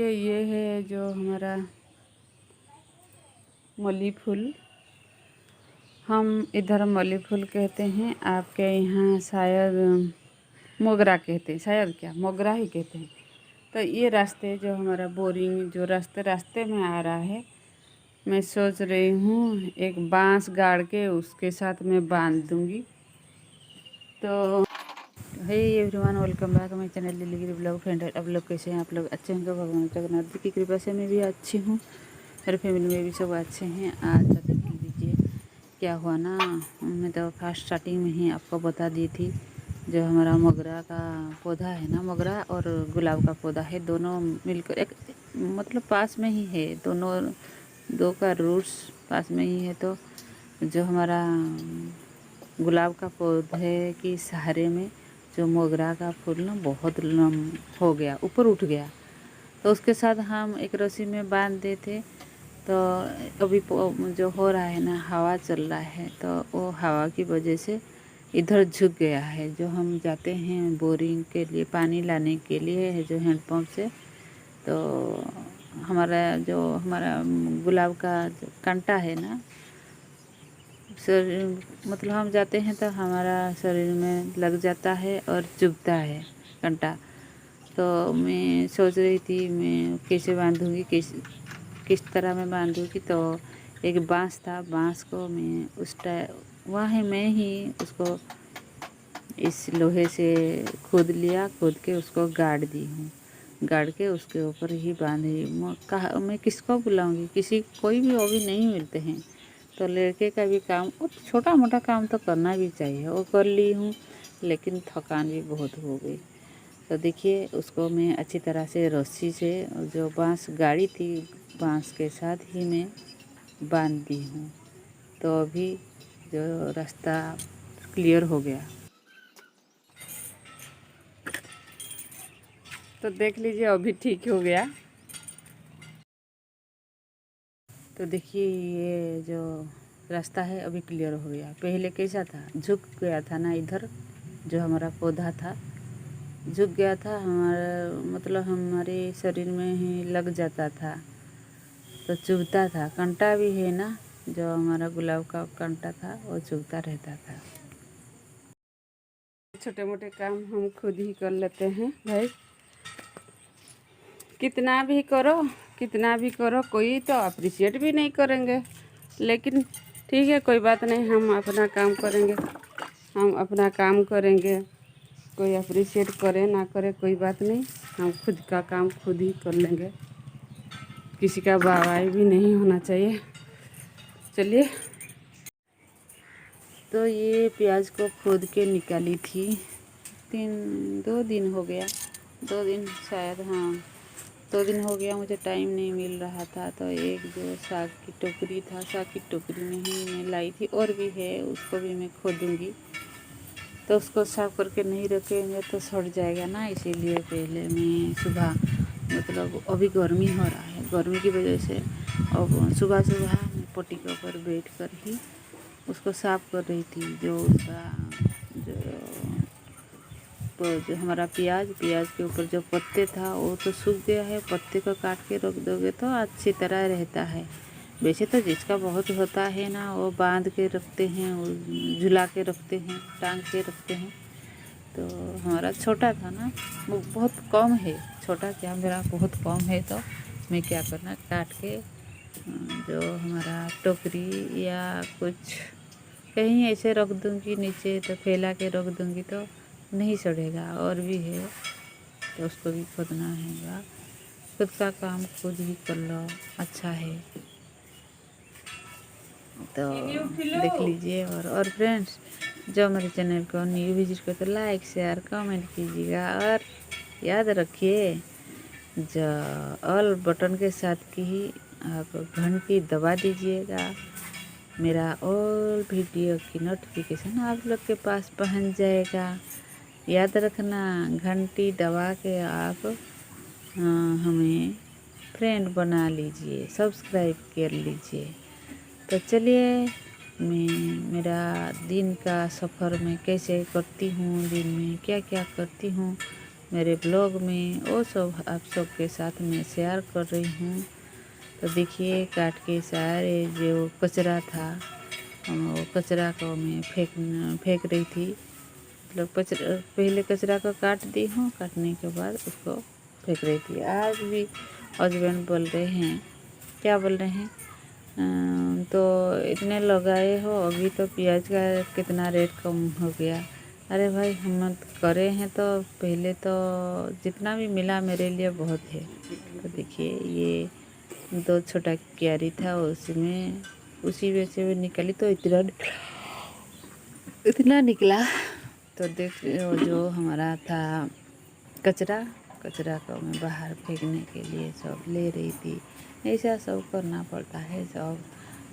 ये है जो हमारा मल्ली फूल, हम इधर मल्ली फूल कहते हैं, आपके यहाँ शायद मोगरा कहते हैं, शायद क्या मोगरा ही कहते हैं। तो ये रास्ते जो हमारा बोरिंग जो रास्ते में आ रहा है, मैं सोच रही हूँ एक बांस गाड़ के उसके साथ में बांध दूँगी। तो hey everyone, welcome back my channel Lily blog friend. आप लोग कैसे हैं? आप लोग अच्छे हैं? भगवान जगन्नाथ जी की कृपा से मैं भी अच्छी हूँ, मेरे फैमिली में भी सब अच्छे हैं। आज का देख लीजिए क्या हुआ ना, मैं तो फर्स्ट स्टार्टिंग में ही आपको बता दी थी, जो हमारा मोगरा का पौधा है ना, मोगरा और गुलाब का पौधा है, दोनों मिलकर एक मतलब पास में ही है, दो का रूट्स पास में ही है। तो जो हमारा गुलाब का पौधे की सहारे में जो मोगरा का फूल ना बहुत हो गया, ऊपर उठ गया। तो उसके साथ हम एक रस्सी में बांध देते थे। तो अभी जो हो रहा है ना, हवा चल रहा है, तो वो हवा की वजह से इधर झुक गया है। जो हम जाते हैं बोरिंग के लिए पानी लाने के लिए है, जो हैंडपम्प से, तो हमारा गुलाब का जो कांटा है ना, शरीर मतलब हम जाते हैं तो हमारा शरीर में लग जाता है और चुभता है कांटा। तो मैं सोच रही थी मैं कैसे बांधूँगी, किस तरह मैं बांधूँगी। तो एक बांस था, बांस को मैं मैं ही उसको इस लोहे से खोद लिया, खोद के उसको गाड़ दी हूँ, गाड़ के उसके ऊपर ही बांधी। मैं किसको बुलाऊँगी, कोई भी वो भी नहीं मिलते हैं। तो लड़के का भी काम, वो छोटा मोटा काम तो करना भी चाहिए, वो कर ली हूँ, लेकिन थकान भी बहुत हो गई। तो देखिए उसको मैं अच्छी तरह से रस्सी से जो बांस गाड़ी थी, बांस के साथ ही मैं बांध दी हूँ। तो अभी जो रास्ता क्लियर हो गया। तो देख लीजिए अभी ठीक हो गया। तो देखिए ये जो रास्ता है अभी क्लियर हो गया। पहले कैसा था, झुक गया था ना, इधर जो हमारा पौधा था झुक गया था, हमारा मतलब हमारे शरीर में ही लग जाता था, तो चुभता था। कांटा भी है ना, जो हमारा गुलाब का कांटा था वो चुभता रहता था। छोटे मोटे काम हम खुद ही कर लेते हैं भाई, कितना भी करो कोई तो अप्रिशिएट भी नहीं करेंगे, लेकिन ठीक है कोई बात नहीं, हम अपना काम करेंगे। कोई अप्रिशिएट करे ना करे कोई बात नहीं, हम खुद का काम खुद ही कर लेंगे, किसी का वाहवाही भी नहीं होना चाहिए। चलिए, तो ये प्याज को खोद के निकाली थी, 2 दिन हो गया, 2 दिन शायद, हाँ 2 दिन हो गया, मुझे टाइम नहीं मिल रहा था। तो एक जो साग की टोकरी था, साग की टोकरी में ही मैं लाई थी, और भी है, उसको भी मैं खोदूँगी। तो उसको साफ करके नहीं रखेंगे तो सड़ जाएगा ना, इसीलिए पहले मैं सुबह, मतलब अभी गर्मी हो रहा है, गर्मी की वजह से अब सुबह सुबह मैं पट्टी के ऊपर बैठ कर ही उसको साफ कर रही थी। जो उसका जो हमारा प्याज के ऊपर जो पत्ते था वो तो सूख गया है, पत्ते को काट के रख दोगे तो अच्छी तरह रहता है। वैसे तो जिसका बहुत होता है ना, वो बांध के रखते हैं, वो झुला के रखते हैं, टांग के रखते हैं। तो हमारा छोटा था ना, वो बहुत कम है, छोटा क्या मेरा बहुत कम है। तो मैं क्या करना, काट के जो हमारा टोकरी या कुछ कहीं ऐसे रख दूँगी नीचे, तो फैला के रख दूँगी तो नहीं सड़ेगा। और भी है तो उसको भी खोदना है, खुद का काम खुद ही कर लो, अच्छा है। तो देख लीजिए। और फ्रेंड्स, जो मेरे चैनल को न्यू विजिट कर तो लाइक शेयर कमेंट कीजिएगा, और याद रखिए जो ऑल बटन के साथ की ही आप घंटी दबा दीजिएगा, मेरा ऑल वीडियो की नोटिफिकेशन आप लोग के पास पहुंच जाएगा। याद रखना, घंटी दबा के आप हमें फ्रेंड बना लीजिए, सब्सक्राइब कर लीजिए। तो चलिए, मैं मेरा दिन का सफ़र में कैसे करती हूँ, दिन में क्या क्या करती हूँ, मेरे ब्लॉग में वो सब आप सबके साथ मैं शेयर कर रही हूँ। तो देखिए काट के सारे जो कचरा था वो कचरा को मैं फेंक रही थी। मतलब कचरा पहले कचरा को काट दी हूँ, काटने के बाद उसको फेंक रही थी। आज भी हस्बैंड बोल रहे हैं, क्या बोल रहे हैं, तो इतने लगाए हो, अभी तो प्याज का कितना रेट कम हो गया। अरे भाई हम करे हैं तो पहले तो जितना भी मिला मेरे लिए बहुत है। तो देखिए ये 2 छोटा क्यारी था, उसमें उसी में से निकली तो इतना निकला। तो देख जो हमारा था कचरा को मैं बाहर फेंकने के लिए सब ले रही थी। ऐसा सब करना पड़ता है सब,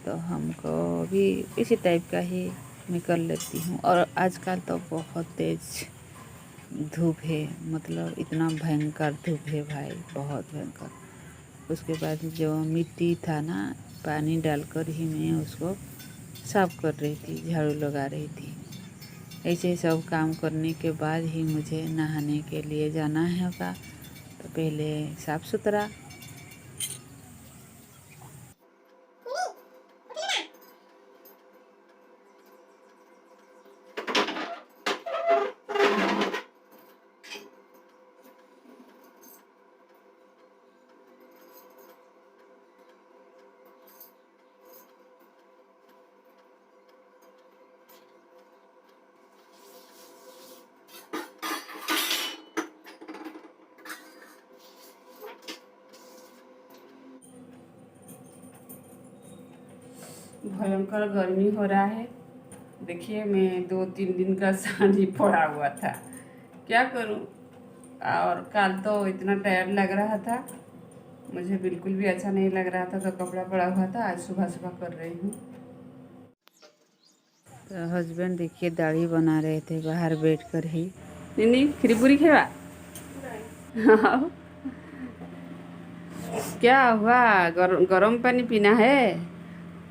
तो हमको भी इसी टाइप का ही मैं कर लेती हूँ। और आजकल तो बहुत तेज़ धूप है, मतलब इतना भयंकर धूप है भाई, बहुत भयंकर। उसके बाद जो मिट्टी था ना, पानी डालकर ही मैं उसको साफ कर रही थी, झाड़ू लगा रही थी। ऐसे सब काम करने के बाद ही मुझे नहाने के लिए जाना होगा। तो पहले साफ़ सुथरा भयंकर गर्मी हो रहा है। देखिए मैं 2-3 दिन का साड़ी पड़ा हुआ था, क्या करूं। और कल तो इतना टायर्ड लग रहा था, मुझे बिल्कुल भी अच्छा नहीं लग रहा था, तो कपड़ा पड़ा हुआ था। आज सुबह सुबह कर रही हूँ। तो हस्बैंड देखिए दाढ़ी बना रहे थे बाहर बैठ कर ही। नहीं खिरीपुरी खेवा हाँ। क्या हुआ, गरम पानी पीना है।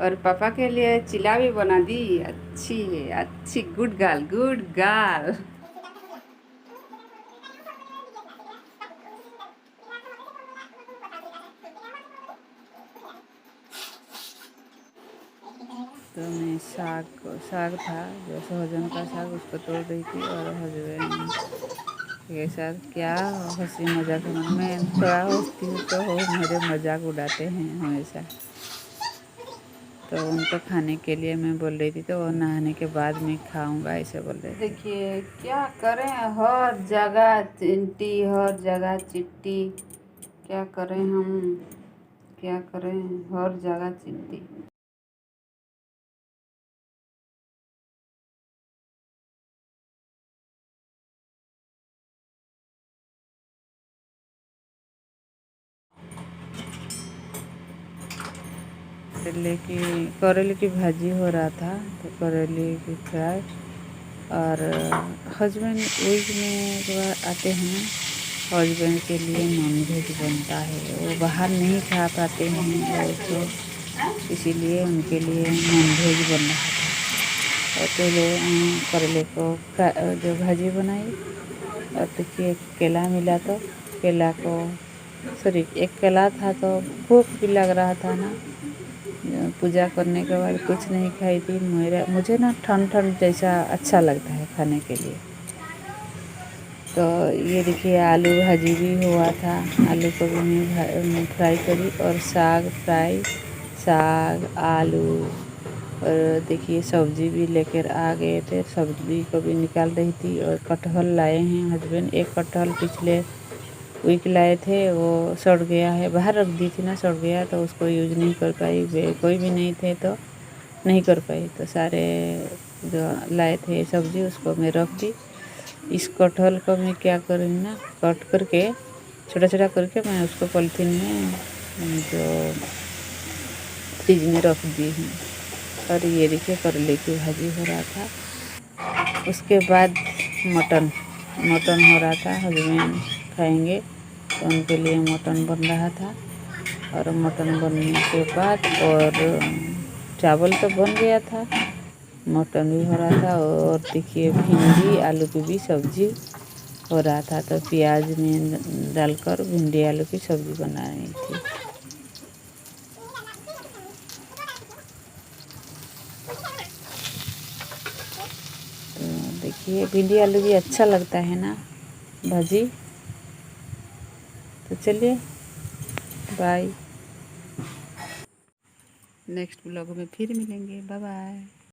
और पापा के लिए चिल्ला भी बना दी। अच्छी है, अच्छी, गुड गर्ल, गुड गर्ल। तो मैं साग था जो सहजन का साग, उसको तोड़ रही थी। और हस्बैंड के साथ क्या हंसी मजाक, मैं थोड़ा हंसती हूँ तो वो मेरे मजाक उड़ाते हैं हमेशा। तो उनको खाने के लिए मैं बोल रही थी, तो वो नहाने के बाद मैं खाऊंगा ऐसे बोल रहे थे। देखिए क्या करें, हर जगह चिंटी, हर जगह चिट्टी। क्या करें हम, क्या करें, हर जगह चिंटी। करेले की भाजी हो रहा था, तो करेले की फ्राई। और हस्बैंड वीक में जो आते हैं ना, हस्बैंड के लिए नॉनवेज बनता है, वो बाहर नहीं खा पाते हैं, और तो इसीलिए उनके लिए नॉनवेज बन रहा था। और पहले करेले को जो भाजी बनाई। और देखिए केला मिला, तो केला को सॉरी एक केला था, तो भूख भी लग रहा था ना, पूजा करने के बाद कुछ नहीं खाई थी। मुझे ना ठंड ठंड जैसा अच्छा लगता है खाने के लिए। तो ये देखिए आलू भाजी भी हुआ था, आलू को भी मैं फ्राई करी। और साग फ्राई, साग आलू। और देखिए सब्जी भी लेकर आ गए थे, सब्जी को भी निकाल रही थी। और कटहल लाए हैं हस्बैंड, एक कटहल पिछले वीक लाए थे, वो सड़ गया है, बाहर रख दी थी ना, सड़ गया, तो उसको यूज़ नहीं कर पाई। कोई भी नहीं थे तो नहीं कर पाई। तो सारे जो लाए थे सब्जी उसको मैं रख दी। इस कटहल को मैं क्या करूँगी ना, कट करके छोटा छोटा करके मैं उसको पॉलीथीन में जो फ्रिज में रख दी हूँ। और ये देखिए करेले की भाजी हो रहा था। उसके बाद मटन हो रहा था, हस्बैंड खाएंगे तो उनके लिए मटन बन रहा था। और मटन बनने के बाद और चावल तो बन गया था, मटन भी हो रहा था। और देखिए भिंडी आलू की भी सब्जी हो रहा था, तो प्याज में डालकर भिंडी आलू की सब्ज़ी बना रही थी। तो देखिए भिंडी आलू भी अच्छा लगता है ना भाजी। तो चलिए बाय, नेक्स्ट ब्लॉग में फिर मिलेंगे। Bye bye.